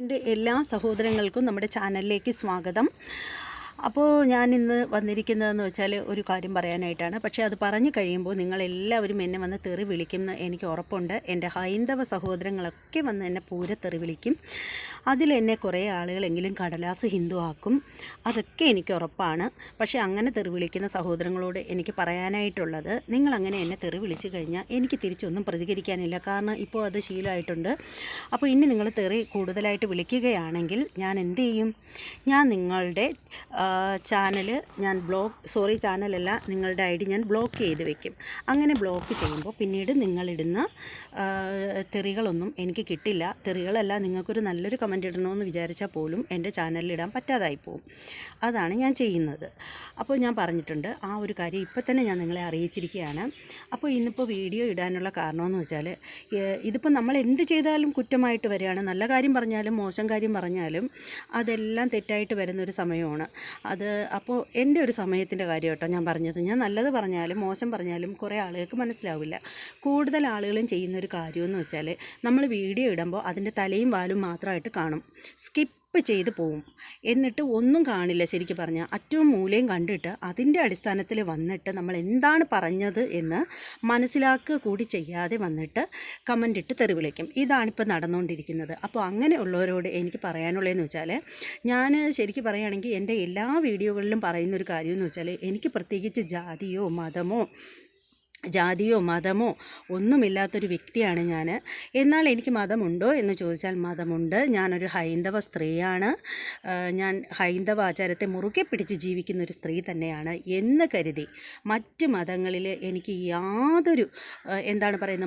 എൻ്റെ എല്ലാ സഹോദരങ്ങൾക്കും നമ്മുടെ ചാനലിലേക്ക് സ്വാഗതം. അപ്പോൾ ഞാൻ ഇന്ന് വന്നിരിക്കുന്നതെന്ന് വെച്ചാൽ ഒരു കാര്യം പറയാനായിട്ടാണ്. പക്ഷേ അത് പറഞ്ഞു കഴിയുമ്പോൾ നിങ്ങളെല്ലാവരും എന്നെ വന്ന് തെറി വിളിക്കുമെന്ന് എനിക്ക് ഉറപ്പുണ്ട്. എൻ്റെ ഹൈന്ദവ സഹോദരങ്ങളൊക്കെ വന്ന് എന്നെ പൂര തെറി വിളിക്കും. അതിലെന്നെ കുറേ ആളുകളെങ്കിലും കടലാസ് ഹിന്ദു ആക്കും, അതൊക്കെ എനിക്ക് ഉറപ്പാണ്. പക്ഷേ അങ്ങനെ തെറി വിളിക്കുന്ന സഹോദരങ്ങളോട് എനിക്ക് പറയാനായിട്ടുള്ളത്, നിങ്ങളങ്ങനെ എന്നെ തെറി വിളിച്ചു കഴിഞ്ഞാൽ എനിക്ക് തിരിച്ചൊന്നും പ്രതികരിക്കാനില്ല. കാരണം ഇപ്പോൾ അത് ശീലമായിട്ടുണ്ട്. അപ്പോൾ ഇനി നിങ്ങൾ തെറി കൂടുതലായിട്ട് വിളിക്കുകയാണെങ്കിൽ ഞാൻ എന്ത് ചെയ്യും? ഞാൻ നിങ്ങളുടെ ചാനൽ ചാനലല്ല, നിങ്ങളുടെ ഐ ഡി ഞാൻ ബ്ലോക്ക് ചെയ്ത് വെക്കും. അങ്ങനെ ബ്ലോക്ക് ചെയ്യുമ്പോൾ പിന്നീട് നിങ്ങളിടുന്ന തെറികളൊന്നും എനിക്ക് കിട്ടില്ല. തെറികളല്ല, നിങ്ങൾക്കൊരു നല്ലൊരു കമൻറ്റ് ഇടണമെന്ന് വിചാരിച്ചാൽ പോലും എൻ്റെ ചാനലിൽ ഇടാൻ പറ്റാതായി പോവും. അതാണ് ഞാൻ ചെയ്യുന്നത്. അപ്പോൾ ഞാൻ പറഞ്ഞിട്ടുണ്ട്, ആ ഒരു കാര്യം ഇപ്പം തന്നെ ഞാൻ നിങ്ങളെ അറിയിച്ചിരിക്കുകയാണ്. അപ്പോൾ ഇന്നിപ്പോൾ വീഡിയോ ഇടാനുള്ള കാരണമെന്ന് വെച്ചാൽ, ഇതിപ്പോൾ നമ്മൾ എന്ത് ചെയ്താലും കുറ്റമായിട്ട് വരികയാണ്. നല്ല കാര്യം പറഞ്ഞാലും മോശം കാര്യം പറഞ്ഞാലും അതെല്ലാം തെറ്റായിട്ട് വരുന്നൊരു സമയമാണ് അത്. അപ്പോൾ എൻ്റെ ഒരു സമയത്തിൻ്റെ കാര്യം കേട്ടോ ഞാൻ പറഞ്ഞത്. ഞാൻ നല്ലത് പറഞ്ഞാലും മോശം പറഞ്ഞാലും കുറേ ആളുകൾക്ക് മനസ്സിലാവില്ല. കൂടുതൽ ആളുകളും ചെയ്യുന്നൊരു കാര്യമെന്ന് വെച്ചാൽ, നമ്മൾ വീഡിയോ ഇടുമ്പോൾ അതിൻ്റെ തലയും വാലും മാത്രമായിട്ട് കാണും, സ്കിപ്പ് ചെയ്ത് പോവും. എന്നിട്ട് ഒന്നും കാണില്ല. ശരിക്കും പറഞ്ഞാൽ അറ്റവും മൂലയും കണ്ടിട്ട് അതിൻ്റെ അടിസ്ഥാനത്തിൽ വന്നിട്ട് നമ്മൾ എന്താണ് പറഞ്ഞത് എന്ന് മനസ്സിലാക്കുക കൂടി ചെയ്യാതെ വന്നിട്ട് കമൻ്റ് ഇട്ട് തെറി വിളിക്കും. ഇതാണിപ്പോൾ നടന്നുകൊണ്ടിരിക്കുന്നത്. അപ്പോൾ അങ്ങനെയുള്ളവരോട് എനിക്ക് പറയാനുള്ളതെന്ന് വെച്ചാൽ, ഞാൻ ശരിക്കും പറയുകയാണെങ്കിൽ എൻ്റെ എല്ലാ വീഡിയോകളിലും പറയുന്നൊരു കാര്യമെന്ന് വെച്ചാൽ, എനിക്ക് പ്രത്യേകിച്ച് ജാതിയോ മതമോ ഒന്നുമില്ലാത്തൊരു വ്യക്തിയാണ് ഞാൻ. എന്നാൽ എനിക്ക് മതമുണ്ടോ എന്ന് ചോദിച്ചാൽ മതമുണ്ട്. ഞാനൊരു ഹൈന്ദവ സ്ത്രീയാണ്. ഞാൻ ഹൈന്ദവ ആചാരത്തെ മുറുകെ പിടിച്ച് ജീവിക്കുന്ന ഒരു സ്ത്രീ തന്നെയാണ് എന്ന് കരുതി മറ്റ് മതങ്ങളിൽ എനിക്ക് യാതൊരു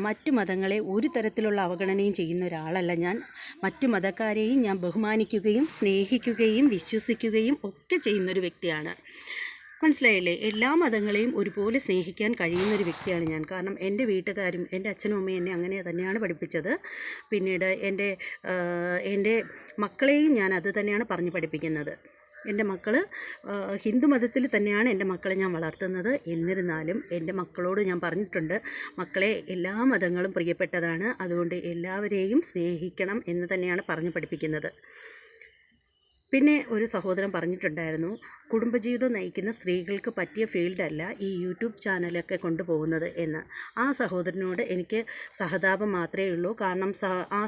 മറ്റു മതങ്ങളെ ഒരു തരത്തിലുള്ള അവഗണനയും ചെയ്യുന്ന ഒരാളല്ല ഞാൻ. മറ്റു മതക്കാരെയും ഞാൻ ബഹുമാനിക്കുകയും സ്നേഹിക്കുകയും വിശ്വസിക്കുകയും ഒക്കെ ചെയ്യുന്നൊരു വ്യക്തിയാണ്. മനസ്സിലായില്ലേ? എല്ലാ മതങ്ങളെയും ഒരുപോലെ സ്നേഹിക്കാൻ കഴിയുന്നൊരു വ്യക്തിയാണ് ഞാൻ. കാരണം എൻ്റെ വീട്ടുകാരും എൻ്റെ അച്ഛനും അമ്മയും എന്നെ അങ്ങനെ തന്നെയാണ് പഠിപ്പിച്ചത്. പിന്നീട് എൻ്റെ മക്കളെയും ഞാൻ അത് തന്നെയാണ് പറഞ്ഞ് പഠിപ്പിക്കുന്നത്. എൻ്റെ മക്കൾ ഹിന്ദു മതത്തിൽ തന്നെയാണ് എൻ്റെ മക്കളെ ഞാൻ വളർത്തുന്നത്. എന്നിരുന്നാലും എൻ്റെ മക്കളോട് ഞാൻ പറഞ്ഞിട്ടുണ്ട്, മക്കളെ എല്ലാ മതങ്ങളും പ്രിയപ്പെട്ടതാണ്, അതുകൊണ്ട് എല്ലാവരെയും സ്നേഹിക്കണം എന്ന് തന്നെയാണ് പറഞ്ഞ് പഠിപ്പിക്കുന്നത്. പിന്നെ ഒരു സഹോദരൻ പറഞ്ഞിട്ടുണ്ടായിരുന്നു, കുടുംബജീവിതം നയിക്കുന്ന സ്ത്രീകൾക്ക് പറ്റിയ ഫീൽഡല്ല ഈ യൂട്യൂബ് ചാനലൊക്കെ കൊണ്ടുപോകുന്നത് എന്ന്. ആ സഹോദരനോട് എനിക്ക് സഹതാപം മാത്രമേ ഉള്ളൂ. കാരണം ആ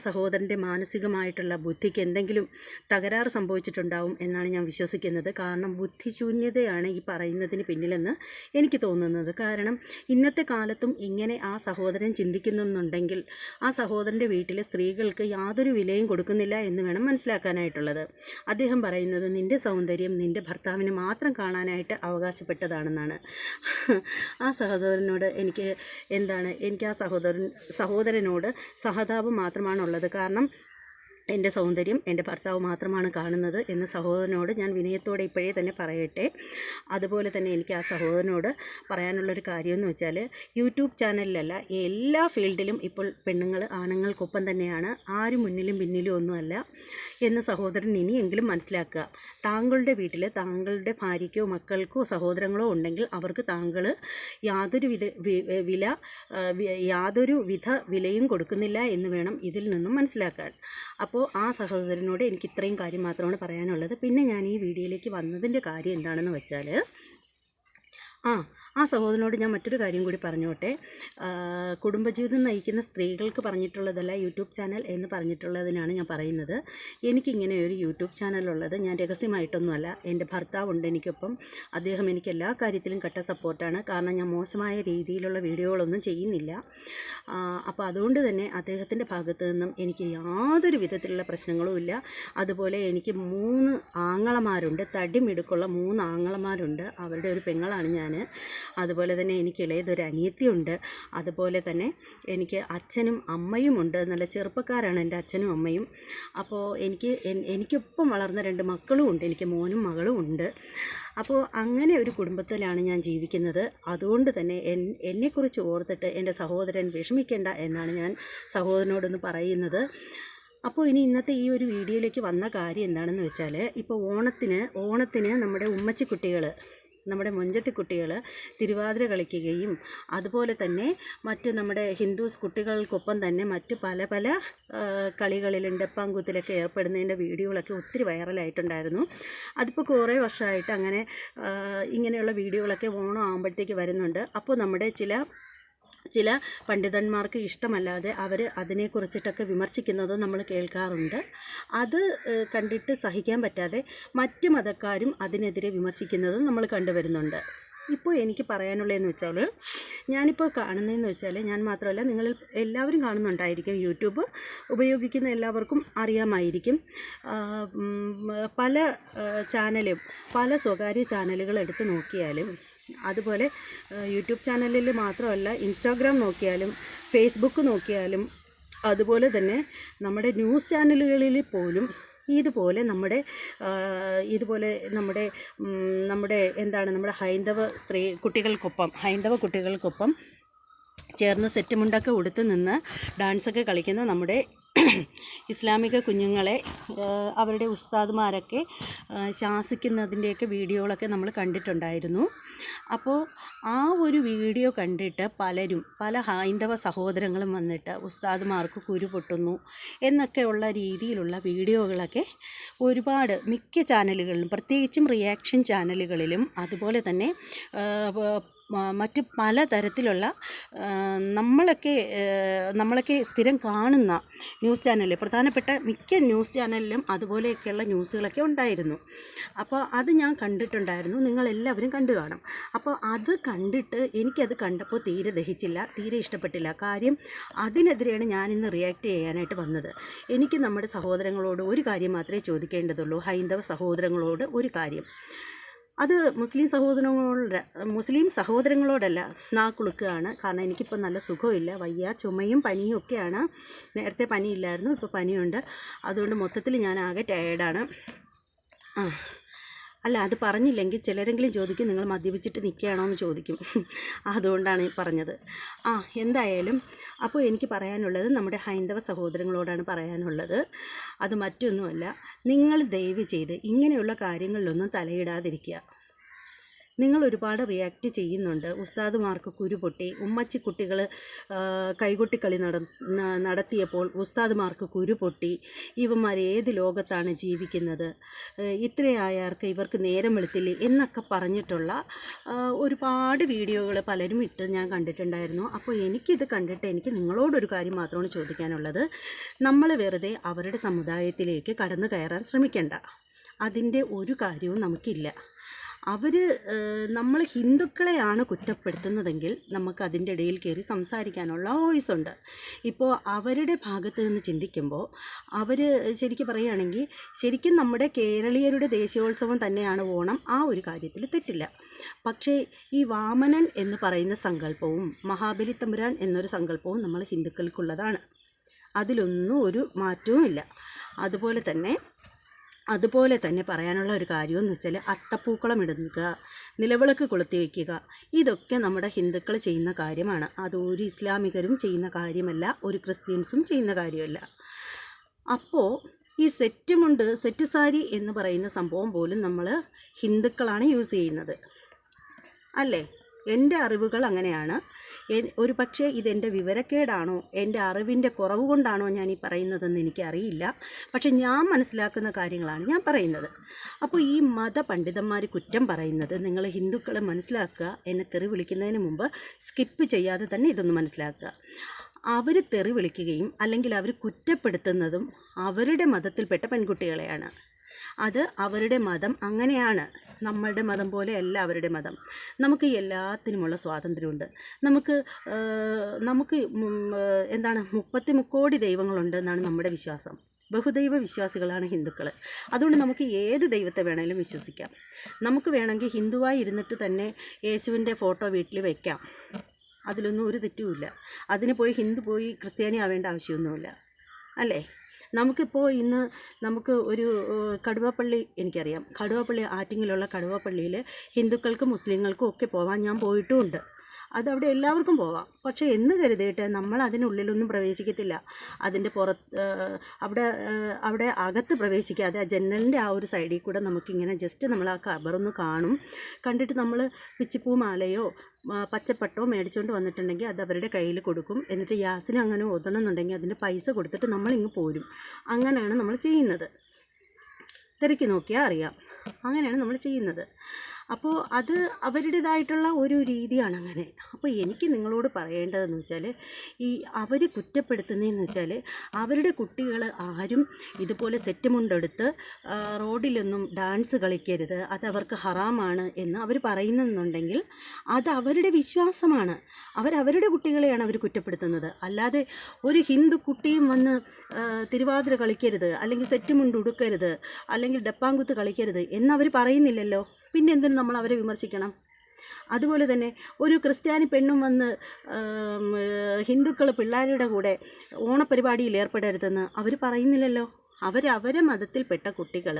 സഹോദരൻ്റെ മാനസികമായിട്ടുള്ള ബുദ്ധിക്ക് എന്തെങ്കിലും തകരാറ് സംഭവിച്ചിട്ടുണ്ടാവും എന്നാണ് ഞാൻ വിശ്വസിക്കുന്നത്. കാരണം ബുദ്ധിശൂന്യതയാണ് ഈ പറയുന്നതിന് പിന്നിലെന്ന് എനിക്ക് തോന്നുന്നത്. കാരണം ഇന്നത്തെ കാലത്തും ഇങ്ങനെ ആ സഹോദരൻ ചിന്തിക്കുന്നുണ്ടെങ്കിൽ ആ സഹോദരൻ്റെ വീട്ടിലെ സ്ത്രീകൾക്ക് യാതൊരു വിലയും കൊടുക്കുന്നില്ല എന്ന് വേണം മനസ്സിലാക്കാനായിട്ടുള്ളത്. അദ്ദേഹം പറയുന്നത്, നിൻ്റെ സൗന്ദര്യം നിൻ്റെ ഭർത്താവിന് മാത്രം കാണാനായിട്ട് അവകാശപ്പെട്ടതാണെന്നാണ്. ആ സഹോദരനോട് എനിക്ക് ആ സഹോദരനോട് സഹതാപം മാത്രമാണുള്ളത്. കാരണം എൻ്റെ സൗന്ദര്യം എൻ്റെ ഭർത്താവ് മാത്രമാണ് കാണുന്നത് എന്ന് സഹോദരനോട് ഞാൻ വിനയത്തോടെ ഇപ്പോഴേ തന്നെ പറയട്ടെ. അതുപോലെ തന്നെ എനിക്ക് ആ സഹോദരനോട് പറയാനുള്ളൊരു കാര്യമെന്ന് വെച്ചാൽ, യൂട്യൂബ് ചാനലിലല്ല, എല്ലാ ഫീൽഡിലും ഇപ്പോൾ പെണ്ണുങ്ങൾ ആണുങ്ങൾക്കൊപ്പം തന്നെയാണ്. ആരും മുന്നിലും പിന്നിലും ഒന്നുമല്ല എന്ന് സഹോദരൻ ഇനിയെങ്കിലും മനസ്സിലാക്കുക. താങ്കളുടെ വീട്ടിൽ താങ്കളുടെ ഭാര്യയ്ക്കോ മക്കൾക്കോ സഹോദരങ്ങളോ ഉണ്ടെങ്കിൽ അവർക്ക് താങ്കൾ യാതൊരു വിധ വിലയും കൊടുക്കുന്നില്ല എന്ന് വേണം ഇതിൽ നിന്നും മനസ്സിലാക്കാൻ. അപ്പോൾ ആ സഹോദരനോട് എനിക്ക് ഇത്രയും കാര്യം മാത്രമാണ് പറയാനുള്ളത്. പിന്നെ ഞാൻ ഈ വീഡിയോയിലേക്ക് വന്നതിൻ്റെ കാര്യം എന്താണെന്ന് വെച്ചാൽ, ആ സഹോദരനോട് ഞാൻ മറ്റൊരു കാര്യം കൂടി പറഞ്ഞോട്ടെ. കുടുംബജീവിതം നയിക്കുന്ന സ്ത്രീകൾക്ക് പറഞ്ഞിട്ടുള്ളതല്ല യൂട്യൂബ് ചാനൽ എന്ന് പറഞ്ഞിട്ടുള്ളതിനാണ് ഞാൻ പറയുന്നത്. എനിക്കിങ്ങനെ ഒരു യൂട്യൂബ് ചാനലുള്ളത് ഞാൻ രഹസ്യമായിട്ടൊന്നുമല്ല. എൻ്റെ ഭർത്താവുണ്ട് എനിക്കൊപ്പം. അദ്ദേഹം എനിക്ക് എല്ലാ കാര്യത്തിലും കട്ട സപ്പോർട്ടാണ്. കാരണം ഞാൻ മോശമായ രീതിയിലുള്ള വീഡിയോകളൊന്നും ചെയ്യുന്നില്ല. അപ്പോൾ അതുകൊണ്ട് തന്നെ അദ്ദേഹത്തിൻ്റെ ഭാഗത്തു നിന്നും എനിക്ക് യാതൊരു വിധത്തിലുള്ള പ്രശ്നങ്ങളും ഇല്ല. അതുപോലെ എനിക്ക് 3 ആങ്ങളമാരുണ്ട്, തടിമിടുക്കുള്ള 3 ആങ്ങളമാരുണ്ട്. അവരുടെ ഒരു പെങ്ങളാണ് ഞാൻ. അതുപോലെ തന്നെ എനിക്ക് ഇളയതൊരു അനിയത്തിയുണ്ട്. അതുപോലെ തന്നെ എനിക്ക് അച്ഛനും അമ്മയുമുണ്ട്. നല്ല ചെറുപ്പക്കാരാണ് എൻ്റെ അച്ഛനും അമ്മയും. അപ്പോൾ എനിക്കൊപ്പം വളർന്ന 2 മക്കളും ഉണ്ട്. എനിക്ക് മോനും മകളും ഉണ്ട്. അപ്പോൾ അങ്ങനെ ഒരു കുടുംബത്തിലാണ് ഞാൻ ജീവിക്കുന്നത്. അതുകൊണ്ട് തന്നെ എന്നെക്കുറിച്ച് ഓർത്തിട്ട് എൻ്റെ സഹോദരൻ വിഷമിക്കേണ്ട എന്നാണ് ഞാൻ സഹോദരനോടൊന്ന് പറയുന്നത്. അപ്പോൾ ഇന്നത്തെ ഈ ഒരു വീഡിയോയിലേക്ക് വന്ന കാര്യം എന്താണെന്ന് വെച്ചാൽ, ഇപ്പോൾ ഓണത്തിന് നമ്മുടെ ഉമ്മച്ചിക്കുട്ടികൾ നമ്മുടെ മൊഞ്ചത്തി കുട്ടികൾ തിരുവാതിര കളിക്കുകയും അതുപോലെ തന്നെ മറ്റ് നമ്മുടെ ഹിന്ദുസ് കുട്ടികൾക്കൊപ്പം തന്നെ മറ്റ് പല പല കളികളിലും ഡപ്പാങ്കൂത്തിലൊക്കെ ഏർപ്പെടുന്നതിൻ്റെ വീഡിയോകളൊക്കെ ഒത്തിരി വൈറലായിട്ടുണ്ടായിരുന്നു. അതിപ്പോൾ കുറേ വർഷമായിട്ട് അങ്ങനെ ഇങ്ങനെയുള്ള വീഡിയോകളൊക്കെ ഓണം ആകുമ്പോഴത്തേക്ക് വരുന്നുണ്ട്. അപ്പോൾ നമ്മുടെ ചില പണ്ഡിതന്മാർക്ക് ഇഷ്ടമല്ലാതെ അവർ അതിനെക്കുറിച്ചിട്ടൊക്കെ വിമർശിക്കുന്നത് നമ്മൾ കേൾക്കാറുണ്ട്. അത് കണ്ടിട്ട് സഹിക്കാൻ പറ്റാതെ മറ്റ് മതക്കാരും അതിനെതിരെ വിമർശിക്കുന്നതും നമ്മൾ കണ്ടുവരുന്നുണ്ട്. ഇപ്പോൾ എനിക്ക് പറയാനുള്ളതെന്ന് വെച്ചാൽ, ഞാനിപ്പോൾ കാണുന്നതെന്ന് വെച്ചാൽ, ഞാൻ മാത്രമല്ല നിങ്ങളിൽ എല്ലാവരും കാണുന്നുണ്ടായിരിക്കും, യൂട്യൂബ് ഉപയോഗിക്കുന്ന എല്ലാവർക്കും അറിയാമായിരിക്കും. പല ചാനലും പല സ്വകാര്യ ചാനലുകൾ എടുത്ത് നോക്കിയാലും, അതുപോലെ യൂട്യൂബ് ചാനലിൽ മാത്രമല്ല ഇൻസ്റ്റാഗ്രാം നോക്കിയാലും ഫേസ്ബുക്ക് നോക്കിയാലും അതുപോലെ തന്നെ നമ്മുടെ ന്യൂസ് ചാനലുകളിൽ പോലും ഇതുപോലെ നമ്മുടെ നമ്മുടെ ഹൈന്ദവ കുട്ടികൾക്കൊപ്പം ചേർന്ന് സെറ്റ് മുണ്ടൊക്കെ ഉടുത്ത് നിന്ന് ഡാൻസൊക്കെ കളിക്കുന്ന നമ്മുടെ ഇസ്ലാമിക കുഞ്ഞുങ്ങളെ അവരുടെ ഉസ്താദുമാരൊക്കെ ശാസിക്കുന്നതിൻ്റെയൊക്കെ വീഡിയോകളൊക്കെ നമ്മൾ കണ്ടിട്ടുണ്ടായിരുന്നു. അപ്പോൾ ആ ഒരു വീഡിയോ കണ്ടിട്ട് പല ഹൈന്ദവ സഹോദരങ്ങളും വന്നിട്ട് ഉസ്താദുമാർക്ക് കുരു പൊട്ടുന്നു എന്നൊക്കെയുള്ള രീതിയിലുള്ള വീഡിയോകളൊക്കെ മിക്ക ചാനലുകളിലും, പ്രത്യേകിച്ചും റിയാക്ഷൻ ചാനലുകളിലും അതുപോലെ തന്നെ മറ്റ് പലതരത്തിലുള്ള നമ്മളൊക്കെ സ്ഥിരം കാണുന്ന ന്യൂസ് ചാനലിൽ, പ്രധാനപ്പെട്ട മിക്ക ന്യൂസ് ചാനലിലും അതുപോലെയൊക്കെയുള്ള ന്യൂസുകളൊക്കെ ഉണ്ടായിരുന്നു. അപ്പോൾ അത് ഞാൻ കണ്ടിട്ടുണ്ടായിരുന്നു, നിങ്ങളെല്ലാവരും കണ്ടു കാണും. അപ്പോൾ അത് കണ്ടിട്ട് എനിക്കത് കണ്ടപ്പോൾ തീരെ ദഹിച്ചില്ല, തീരെ ഇഷ്ടപ്പെട്ടില്ല. കാര്യം അതിനെതിരെയാണ് ഞാനിന്ന് റിയാക്ട് ചെയ്യാനായിട്ട് വന്നത്. എനിക്ക് നമ്മുടെ സഹോദരങ്ങളോട് ഒരു കാര്യം മാത്രമേ ചോദിക്കേണ്ടതുള്ളൂ, ഹൈന്ദവ സഹോദരങ്ങളോട് ഒരു കാര്യം. അത് മുസ്ലിം സഹോദരങ്ങളോടല്ല, നാക്കുളുക്കുകയാണ്. കാരണം എനിക്കിപ്പോൾ നല്ല സുഖമില്ല, വയ്യ, ചുമയും പനിയും ഒക്കെയാണ്. നേരത്തെ പനിയില്ലായിരുന്നു, ഇപ്പോൾ പനിയുണ്ട്. അതുകൊണ്ട് മൊത്തത്തിൽ ഞാൻ ആകെ ടയേർഡാണ്. അല്ല, അത് പറഞ്ഞില്ലെങ്കിൽ ചിലരെങ്കിലും ചോദിക്കും, നിങ്ങൾ മദ്യപിച്ചിട്ട് നിൽക്കുകയാണോ എന്ന് ചോദിക്കും. അതുകൊണ്ടാണ് പറഞ്ഞത്. എന്തായാലും അപ്പോൾ എനിക്ക് പറയാനുള്ളത് നമ്മുടെ ഹൈന്ദവ സഹോദരങ്ങളോടാണ് പറയാനുള്ളത്. അത് മറ്റൊന്നുമല്ല, നിങ്ങൾ ദയവ് ചെയ്ത് ഇങ്ങനെയുള്ള കാര്യങ്ങളിലൊന്നും തലയിടാതിരിക്കുക. നിങ്ങൾ ഒരുപാട് റിയാക്ട് ചെയ്യുന്നുണ്ട്. ഉസ്താദുമാർക്ക് കുരുപൊട്ടി, ഉമ്മച്ചി കുട്ടികൾ കൈകൊട്ടിക്കളി നടത്തിയപ്പോൾ ഉസ്താദുമാർക്ക് കുരുപൊട്ടി, ഇവന്മാർ ഏത് ലോകത്താണ് ജീവിക്കുന്നത്, ഇത്രയായവർക്ക് ഇവർക്ക് നേരം വെളുത്തില്ലേ എന്നൊക്കെ പറഞ്ഞിട്ടുള്ള ഒരുപാട് വീഡിയോകൾ പലരും ഇട്ട് ഞാൻ കണ്ടിട്ടുണ്ടായിരുന്നു. അപ്പോൾ എനിക്കിത് കണ്ടിട്ട് എനിക്ക് നിങ്ങളോടൊരു കാര്യം മാത്രമാണ് ചോദിക്കാനുള്ളത്. നമ്മൾ വെറുതെ അവരുടെ സമുദായത്തിലേക്ക് കടന്നു കയറാൻ ശ്രമിക്കണ്ട. അതിൻ്റെ ഒരു കാര്യവും നമുക്കില്ല. നമ്മൾ ഹിന്ദുക്കളെയാണ് കുറ്റപ്പെടുത്തുന്നതെങ്കിൽ നമുക്ക് അതിൻ്റെ ഇടയിൽ കയറി സംസാരിക്കാനുള്ള വോയിസ് ഉണ്ട്. ഇപ്പോൾ അവരുടെ ഭാഗത്ത് നിന്ന് ചിന്തിക്കുമ്പോൾ ശരിക്കും പറയുകയാണെങ്കിൽ ശരിക്കും നമ്മുടെ കേരളീയരുടെ ദേശീയോത്സവം തന്നെയാണ് ഓണം. ആ ഒരു കാര്യത്തിൽ തെറ്റില്ല. പക്ഷേ ഈ വാമനൻ എന്ന് പറയുന്ന സങ്കല്പവും മഹാബലി തമ്പുരാൻ എന്നൊരു സങ്കല്പവും നമ്മൾ ഹിന്ദുക്കൾക്കുള്ളതാണ്. അതിലൊന്നും ഒരു മാറ്റവും ഇല്ല. അതുപോലെ തന്നെ പറയാനുള്ള ഒരു കാര്യമെന്ന് വെച്ചാൽ അത്തപ്പൂക്കളം ഇടുക, നിലവിളക്ക് കൊളുത്തി വയ്ക്കുക, ഇതൊക്കെ നമ്മുടെ ഹിന്ദുക്കൾ ചെയ്യുന്ന കാര്യമാണ്. അതൊരു ഇസ്ലാമികരും ചെയ്യുന്ന കാര്യമല്ല, ഒരു ക്രിസ്ത്യൻസും ചെയ്യുന്ന കാര്യമല്ല. അപ്പോൾ ഈ സെറ്റ് സാരി എന്ന് പറയുന്ന സംഭവം പോലും നമ്മൾ ഹിന്ദുക്കളാണ് യൂസ് ചെയ്യുന്നത്, അല്ലേ? എൻ്റെ അറിവുകൾ അങ്ങനെയാണ്. ഒരു പക്ഷേ ഇതെൻ്റെ വിവരക്കേടാണോ, എൻ്റെ അറിവിൻ്റെ കുറവ് കൊണ്ടാണോ ഞാൻ ഈ പറയുന്നതെന്ന് എനിക്കറിയില്ല. പക്ഷെ ഞാൻ മനസ്സിലാക്കുന്ന കാര്യങ്ങളാണ് ഞാൻ പറയുന്നത്. അപ്പോൾ ഈ മതപണ്ഡിതന്മാർ കുറ്റം പറയുന്നത് നിങ്ങൾ ഹിന്ദുക്കൾ മനസ്സിലാക്കുക. എന്നെ തെറി വിളിക്കുന്നതിന് മുമ്പ് സ്കിപ്പ് ചെയ്യാതെ തന്നെ ഇതൊന്ന് മനസ്സിലാക്കുക. അവർ തെറി വിളിക്കുകയും അല്ലെങ്കിൽ അവർ കുറ്റപ്പെടുത്തുന്നതും അവരുടെ മതത്തിൽപ്പെട്ട പെൺകുട്ടികളെയാണ്. അത് അവരുടെ മതം അങ്ങനെയാണ്. നമ്മളുടെ മതം പോലെയല്ല അവരുടെ മതം. നമുക്ക് എല്ലാത്തിനുമുള്ള സ്വാതന്ത്ര്യമുണ്ട്. നമുക്ക് 30 കോടി ദൈവങ്ങളുണ്ട് എന്നാണ് നമ്മുടെ വിശ്വാസം. ബഹുദൈവ വിശ്വാസികളാണ് ഹിന്ദുക്കൾ. അതുകൊണ്ട് നമുക്ക് ഏത് ദൈവത്തെ വേണമെങ്കിലും വിശ്വസിക്കാം. നമുക്ക് വേണമെങ്കിൽ ഹിന്ദുവായി ഇരുന്നിട്ട് തന്നെ യേശുവിൻ്റെ ഫോട്ടോ വീട്ടിൽ വയ്ക്കാം. അതിലൊന്നും ഒരു തെറ്റുമില്ല. അതിന് ഹിന്ദു പോയി ക്രിസ്ത്യാനി ആവേണ്ട ആവശ്യമൊന്നുമില്ല, അല്ലേ? നമുക്കിപ്പോൾ ഇന്ന് ഒരു കടുവാപ്പള്ളി എനിക്കറിയാം. കടുവാപ്പള്ളി, ആറ്റിങ്ങിലുള്ള കടുവാപ്പള്ളിയിൽ ഹിന്ദുക്കൾക്കും മുസ്ലിങ്ങൾക്കും ഒക്കെ പോകാൻ ഞാൻ പോയിട്ടുമുണ്ട്. അതവിടെ എല്ലാവർക്കും പോവാം. പക്ഷേ എന്ന് കരുതിയിട്ട് നമ്മൾ അതിനുള്ളിലൊന്നും പ്രവേശിക്കത്തില്ല. അതിൻ്റെ അവിടെ അകത്ത് പ്രവേശിക്കാതെ ആ ജനലിൻ്റെ ആ ഒരു സൈഡിൽ കൂടെ നമുക്കിങ്ങനെ ജസ്റ്റ് നമ്മൾ ആ ഖബറൊന്ന് കാണും. കണ്ടിട്ട് നമ്മൾ പിച്ചിപ്പൂ മാലയോ പച്ചപ്പട്ടോ മേടിച്ചുകൊണ്ട് വന്നിട്ടുണ്ടെങ്കിൽ അത് അവരുടെ കയ്യിൽ കൊടുക്കും. എന്നിട്ട് യാസിന് അങ്ങനെ ഓതണമെന്നുണ്ടെങ്കിൽ അതിൻ്റെ പൈസ കൊടുത്തിട്ട് നമ്മളിങ്ങ് പോരും. അങ്ങനെയാണ് നമ്മൾ ചെയ്യുന്നത്. തിരക്കി നോക്കിയാൽ അറിയാം, അങ്ങനെയാണ് നമ്മൾ ചെയ്യുന്നത്. അപ്പോൾ അത് അവരുടേതായിട്ടുള്ള ഒരു രീതിയാണ് അങ്ങനെ. അപ്പോൾ എനിക്ക് നിങ്ങളോട് പറയേണ്ടതെന്ന് വെച്ചാൽ, ഈ അവർ കുറ്റപ്പെടുത്തുന്നതെന്ന് വെച്ചാൽ, അവരുടെ കുട്ടികൾ ആരും ഇതുപോലെ സെറ്റ് മുണ്ടെടുത്ത് റോഡിലൊന്നും ഡാൻസ് കളിക്കരുത്, അതവർക്ക് ഹറാമാണ് എന്ന് അവർ പറയുന്നുണ്ടെങ്കിൽ അത് അവരുടെ വിശ്വാസമാണ്. അവരവരുടെ കുട്ടികളെയാണ് അവർ കുറ്റപ്പെടുത്തുന്നത്. അല്ലാതെ ഒരു ഹിന്ദു കുട്ടിയും വന്ന് തിരുവാതിര കളിക്കരുത്, അല്ലെങ്കിൽ സെറ്റ് മുണ്ട് ഉടുക്കരുത്, അല്ലെങ്കിൽ ഡപ്പാങ്കുത്ത് കളിക്കരുത് എന്നവർ പറയുന്നില്ലല്ലോ. പിന്നെ എന്തിനും നമ്മൾ അവരെ വിമർശിക്കണം? അതുപോലെ തന്നെ ഒരു ക്രിസ്ത്യാനി പെണ്ണും വന്ന് ഹിന്ദുക്കൾ പിള്ളേരുടെ കൂടെ ഓണപരിപാടിയിൽ ഏർപ്പെടരുതെന്ന് അവർ പറയുന്നില്ലല്ലോ. അവരെ മതത്തിൽപ്പെട്ട കുട്ടികൾ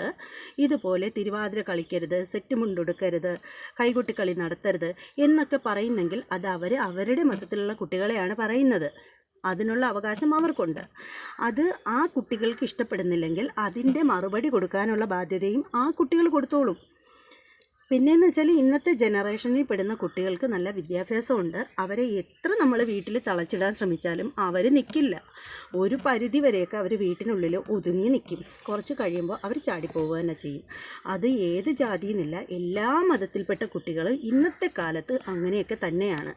ഇതുപോലെ തിരുവാതിര കളിക്കരുത്, സെറ്റ് മുണ്ടുടുക്കരുത്, കൈകൊട്ടിക്കളി നടത്തരുത് എന്നൊക്കെ പറയുന്നെങ്കിൽ അത് അവരുടെ മതത്തിലുള്ള കുട്ടികളെയാണ് പറയുന്നത്. അതിനുള്ള അവകാശം അവർക്കുണ്ട്. അത് ആ കുട്ടികൾക്ക് ഇഷ്ടപ്പെടുന്നില്ലെങ്കിൽ അതിൻ്റെ മറുപടി കൊടുക്കാനുള്ള ബാധ്യതയും ആ കുട്ടികൾ കൊടുത്തോളും. പിന്നെയെന്ന് വെച്ചാൽ, ഇന്നത്തെ ജനറേഷനിൽ പെടുന്ന കുട്ടികൾക്ക് നല്ല വിദ്യാഭ്യാസമുണ്ട്. അവരെ എത്ര നമ്മൾ വീട്ടിൽ തളച്ചിടാൻ ശ്രമിച്ചാലും അവർ നിൽക്കില്ല. ഒരു പരിധി വരെയൊക്കെ അവർ വീട്ടിനുള്ളിൽ ഒതുങ്ങി നിൽക്കും. കുറച്ച് കഴിയുമ്പോൾ അവർ ചാടിപ്പോവുക തന്നെ ചെയ്യും. അത് ഏത് ജാതിയെന്നില്ല, എല്ലാ മതത്തിൽപ്പെട്ട കുട്ടികളും ഇന്നത്തെ കാലത്ത് അങ്ങനെയൊക്കെ തന്നെയാണ്.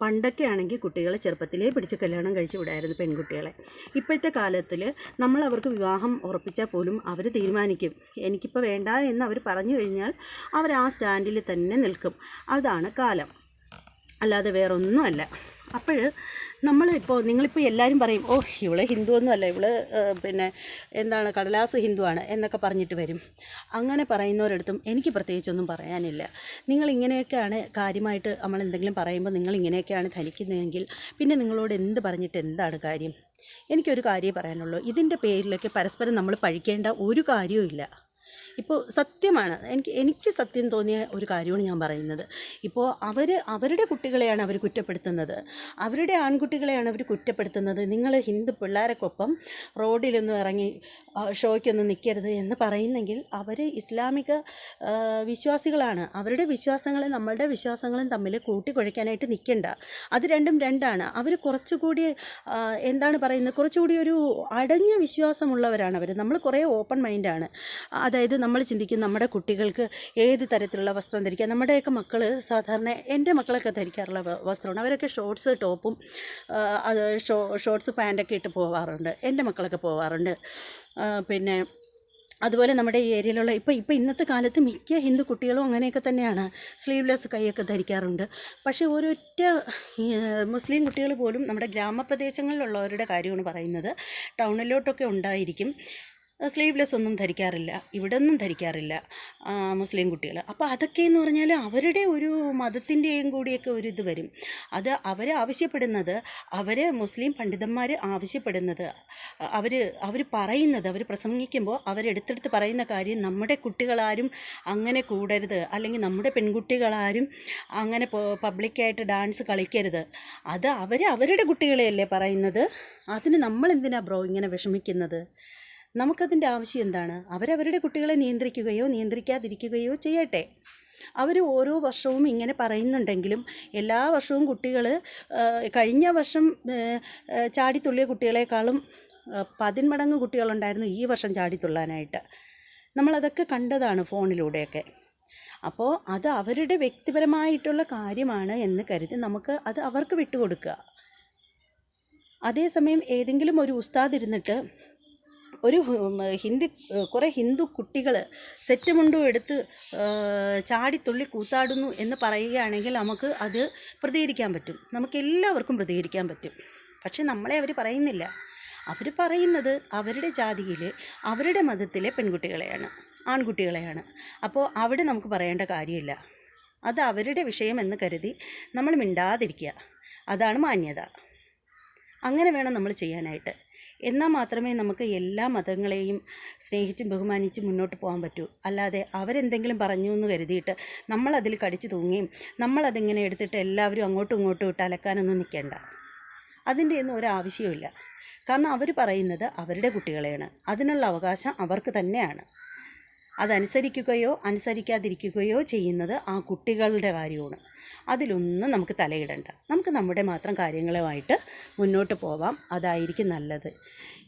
പണ്ടൊക്കെ ആണെങ്കിൽ കുട്ടികളെ ചെറുപ്പത്തിലേ പിടിച്ച് കല്യാണം കഴിച്ച് വിടായിരുന്നു പെൺകുട്ടികളെ. ഇപ്പോഴത്തെ കാലത്തിൽ നമ്മൾ അവർക്ക് വിവാഹം ഉറപ്പിച്ചാൽ പോലും അവർ തീരുമാനിക്കും, എനിക്കിപ്പോൾ വേണ്ട എന്ന് അവർ പറഞ്ഞു കഴിഞ്ഞാൽ അവർ ആ സ്റ്റാൻഡിൽ തന്നെ നിൽക്കും. അതാണ് കാലം, അല്ലാതെ വേറൊന്നുമല്ല. അപ്പോൾ നിങ്ങളിപ്പോൾ എല്ലാവരും പറയും, ഓ ഇവള് ഹിന്ദുവൊന്നും അല്ല, ഇവള് കടലാസ് ഹിന്ദുവാണ് എന്നൊക്കെ പറഞ്ഞിട്ട് വരും. അങ്ങനെ പറയുന്നവരടുത്തും എനിക്ക് പ്രത്യേകിച്ചൊന്നും പറയാനില്ല. നിങ്ങളിങ്ങനെയൊക്കെയാണ് കാര്യമായിട്ട് നമ്മൾ എന്തെങ്കിലും പറയുമ്പോൾ നിങ്ങളിങ്ങനെയൊക്കെയാണ് ധരിക്കുന്നതെങ്കിൽ പിന്നെ നിങ്ങളോട് എന്ത് പറഞ്ഞിട്ട് എന്താണ് കാര്യം? എനിക്കൊരു കാര്യമേ പറയാനുള്ളൂ. ഇതിൻ്റെ പേരിലൊക്കെ പരസ്പരം നമ്മൾ പഴിക്കേണ്ട ഒരു കാര്യവും ഇല്ല. ഇപ്പോൾ സത്യമാണ്, എനിക്ക് സത്യം തോന്നിയ ഒരു കാര്യമാണ് ഞാൻ പറയുന്നത്. ഇപ്പോൾ അവരുടെ കുട്ടികളെയാണ് അവർ കുറ്റപ്പെടുത്തുന്നത്, അവരുടെ ആൺകുട്ടികളെയാണ് അവർ കുറ്റപ്പെടുത്തുന്നത്. നിങ്ങൾ ഹിന്ദു പിള്ളേരൊക്കൊപ്പം റോഡിലൊന്നും ഇറങ്ങി ഷോയ്ക്കൊന്നും നിൽക്കരുത് എന്ന് പറയുന്നെങ്കിൽ അവർ ഇസ്ലാമിക വിശ്വാസികളാണ്. അവരുടെ വിശ്വാസങ്ങളും നമ്മളുടെ വിശ്വാസങ്ങളും തമ്മിൽ കൂട്ടിക്കുഴയ്ക്കാനായിട്ട് നിൽക്കണ്ട. അത് രണ്ടും രണ്ടാണ്. അവർ കുറച്ചുകൂടി കുറച്ചുകൂടി ഒരു അടഞ്ഞ വിശ്വാസമുള്ളവരാണ് അവർ. നമ്മൾ കുറേ ഓപ്പൺ മൈൻഡാണ്. അതായത് നമ്മൾ ചിന്തിക്കും നമ്മുടെ കുട്ടികൾക്ക് ഏത് തരത്തിലുള്ള വസ്ത്രം ധരിക്കാം. നമ്മുടെയൊക്കെ മക്കൾ സാധാരണ, എൻ്റെ മക്കളൊക്കെ ധരിക്കാറുള്ള വസ്ത്രമാണ്. അവരൊക്കെ ഷോർട്സ് ടോപ്പും ഷോർട്സ് പാൻറ്റൊക്കെ ഇട്ട് പോവാറുണ്ട്. എൻ്റെ മക്കളൊക്കെ പോവാറുണ്ട്. പിന്നെ അതുപോലെ നമ്മുടെ ഈ ഏരിയയിലുള്ള ഇപ്പോൾ ഇന്നത്തെ കാലത്ത് മിക്ക ഹിന്ദു കുട്ടികളും അങ്ങനെയൊക്കെ തന്നെയാണ്. സ്ലീവ്ലെസ് കൈയൊക്കെ ധരിക്കാറുണ്ട്. പക്ഷേ ഒരൊറ്റ മുസ്ലിം കുട്ടികൾ പോലും, നമ്മുടെ ഗ്രാമപ്രദേശങ്ങളിലുള്ളവരുടെ കാര്യമാണ് പറയുന്നത്, ടൗണിലോട്ടൊക്കെ ഉണ്ടായിരിക്കും, സ്ലീവ്ലെസ് ഒന്നും ധരിക്കാറില്ല, ഇവിടെ ഒന്നും ധരിക്കാറില്ല മുസ്ലിം കുട്ടികൾ. അപ്പോൾ അതൊക്കെയെന്ന് പറഞ്ഞാൽ അവരുടെ ഒരു മതത്തിൻ്റെയും കൂടിയൊക്കെ ഒരു ഇത് വരും. അത് ആവശ്യപ്പെടുന്നത്, മുസ്ലിം പണ്ഡിതന്മാർ ആവശ്യപ്പെടുന്നത്, അവർ പറയുന്നത്, അവർ പ്രസംഗിക്കുമ്പോൾ അവരെടുത്തെടുത്ത് പറയുന്ന കാര്യം, നമ്മുടെ കുട്ടികളാരും അങ്ങനെ കൂടരുത്, അല്ലെങ്കിൽ നമ്മുടെ പെൺകുട്ടികളാരും അങ്ങനെ പബ്ലിക്കായിട്ട് ഡാൻസ് കളിക്കരുത്. അത് അവരുടെ കുട്ടികളെയല്ലേ പറയുന്നത്. അതിന് നമ്മളെന്തിനാ ബ്രോ ഇങ്ങനെ വിഷമിക്കുന്നത്? നമുക്കതിൻ്റെ ആവശ്യം എന്താണ്? അവരവരുടെ കുട്ടികളെ നിയന്ത്രിക്കുകയോ നിയന്ത്രിക്കാതിരിക്കുകയോ ചെയ്യട്ടെ. അവർ ഓരോ വർഷവും ഇങ്ങനെ പറയുന്നുണ്ടെങ്കിലും എല്ലാ വർഷവും കുട്ടികൾ കഴിഞ്ഞ വർഷം ചാടിത്തുള്ളിയ കുട്ടികളെക്കാളും 10 മടങ്ങ് കുട്ടികളുണ്ടായിരുന്നു ഈ വർഷം ചാടിത്തുള്ളാനായിട്ട്. നമ്മളതൊക്കെ കണ്ടതാണ് ഫോണിലൂടെയൊക്കെ. അപ്പോൾ അത് അവരുടെ വ്യക്തിപരമായിട്ടുള്ള കാര്യമാണ് എന്ന് കരുതി നമുക്ക് അത് അവർക്ക് വിട്ടുകൊടുക്കുക. അതേസമയം ഏതെങ്കിലും ഒരു ഉസ്താദ് ഇരുന്നിട്ട് കുറേ ഹിന്ദു കുട്ടികൾ സെറ്റ് മുണ്ടും എടുത്ത് ചാടിത്തുള്ളി കൂത്താടുന്നു എന്ന് പറയുകയാണെങ്കിൽ നമുക്ക് അത് പ്രതികരിക്കാൻ പറ്റും. നമുക്കെല്ലാവർക്കും പ്രതികരിക്കാൻ പറ്റും. പക്ഷെ നമ്മളെ അവർ പറയുന്നില്ല. അവർ പറയുന്നത് അവരുടെ ജാതിയിൽ, അവരുടെ മതത്തിലെ പെൺകുട്ടികളെയാണ്, ആൺകുട്ടികളെയാണ്. അപ്പോൾ അവിടെ നമുക്ക് പറയേണ്ട കാര്യമില്ല. അത് അവരുടെ വിഷയമെന്ന് കരുതി നമ്മൾ മിണ്ടാതിരിക്കുക. അതാണ് മാന്യത. അങ്ങനെ വേണം നമ്മൾ ചെയ്യാനായിട്ട്. എന്നാൽ മാത്രമേ നമുക്ക് എല്ലാ മതങ്ങളെയും സ്നേഹിച്ചും ബഹുമാനിച്ചും മുന്നോട്ട് പോകാൻ പറ്റൂ. അല്ലാതെ അവരെന്തെങ്കിലും പറഞ്ഞു എന്ന് കരുതിയിട്ട് നമ്മളതിൽ കടിച്ചു തൂങ്ങുകയും നമ്മളതിങ്ങനെ എടുത്തിട്ട് എല്ലാവരും അങ്ങോട്ടും ഇങ്ങോട്ടും ഇട്ട് അലക്കാനൊന്നും നിൽക്കേണ്ട. അതിൻ്റെ ഒന്നും ഒരാവശ്യമില്ല. കാരണം അവർ പറയുന്നത് അവരുടെ കുട്ടികളെയാണ്, അതിനുള്ള അവകാശം അവർക്ക് തന്നെയാണ്. അതനുസരിക്കുകയോ അനുസരിക്കാതിരിക്കുകയോ ചെയ്യുന്നത് ആ കുട്ടികളുടെ കാര്യമാണ്. അതിലൊന്നും നമുക്ക് തലയിടണ്ട. നമുക്ക് നമ്മുടെ മാത്രം കാര്യങ്ങളുമായിട്ട് മുന്നോട്ട് പോവാം. അതായിരിക്കും നല്ലത്.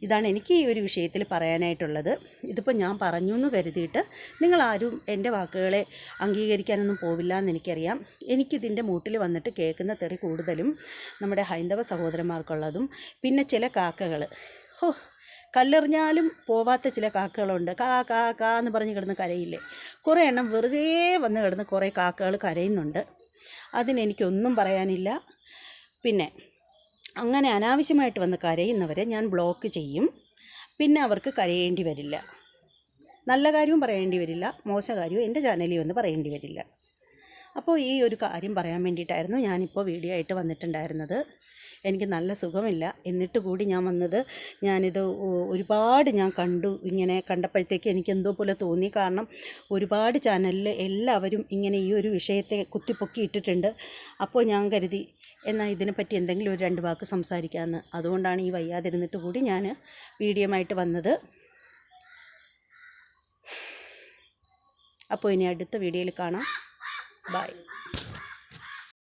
ഇതാണ് എനിക്ക് ഈ ഒരു വിഷയത്തിൽ പറയാനായിട്ടുള്ളത്. ഇതിപ്പോൾ ഞാൻ പറഞ്ഞു എന്ന് കരുതിയിട്ട് നിങ്ങളാരും എൻ്റെ വാക്കുകളെ അംഗീകരിക്കാനൊന്നും പോവില്ല എന്ന് എനിക്കറിയാം. എനിക്കിതിൻ്റെ മൂട്ടിൽ വന്നിട്ട് കേൾക്കുന്ന തെറി കൂടുതലും നമ്മുടെ ഹൈന്ദവ സഹോദരന്മാർക്കുള്ളതും പിന്നെ ചില കാക്കകൾ, കല്ലെറിഞ്ഞാലും പോവാത്ത ചില കാക്കകളുണ്ട്. കാ കാ കാ എന്ന് പറഞ്ഞ് കിടന്ന് കരയില്ലേ, കുറേ എണ്ണം വെറുതെ വന്ന് കിടന്ന് കുറേ കാക്കകൾ കരയുന്നുണ്ട്. അതിനെനിക്കൊന്നും പറയാനില്ല. പിന്നെ അങ്ങനെ അനാവശ്യമായിട്ട് വന്ന് കരയുന്നവരെ ഞാൻ ബ്ലോക്ക് ചെയ്യും. പിന്നെ അവർക്ക് കരയേണ്ടി വരില്ല. നല്ല കാര്യവും പറയേണ്ടി വരില്ല, മോശ കാര്യവും എൻ്റെ ചാനലിൽ വന്ന് പറയേണ്ടി വരില്ല. അപ്പോൾ ഈ ഒരു കാര്യം പറയാൻ വേണ്ടിയിട്ടായിരുന്നു ഞാനിപ്പോൾ വീഡിയോ ആയിട്ട് വന്നിട്ടുണ്ടായിരുന്നത്. എനിക്ക് നല്ല സുഖമില്ല, എന്നിട്ട് കൂടി ഞാൻ വന്നത്. ഞാനിത് ഒരുപാട് ഞാൻ കണ്ടു. ഇങ്ങനെ കണ്ടപ്പോഴത്തേക്ക് എനിക്കെന്തോ പോലെ തോന്നി. കാരണം ഒരുപാട് ചാനലിൽ എല്ലാവരും ഇങ്ങനെ ഈ ഒരു വിഷയത്തെ കുത്തിപ്പൊക്കി ഇട്ടിട്ടുണ്ട്. അപ്പോൾ ഞാൻ കരുതി എന്നാൽ ഇതിനെപ്പറ്റി എന്തെങ്കിലും ഒരു 2 വാക്ക് സംസാരിക്കാമെന്ന്. അതുകൊണ്ടാണ് ഈ വയ്യാതിരുന്നിട്ട് കൂടി ഞാൻ വീഡിയോ ആയിട്ട് വന്നത്. അപ്പോൾ ഇനി അടുത്ത വീഡിയോയിൽ കാണാം. ബൈ.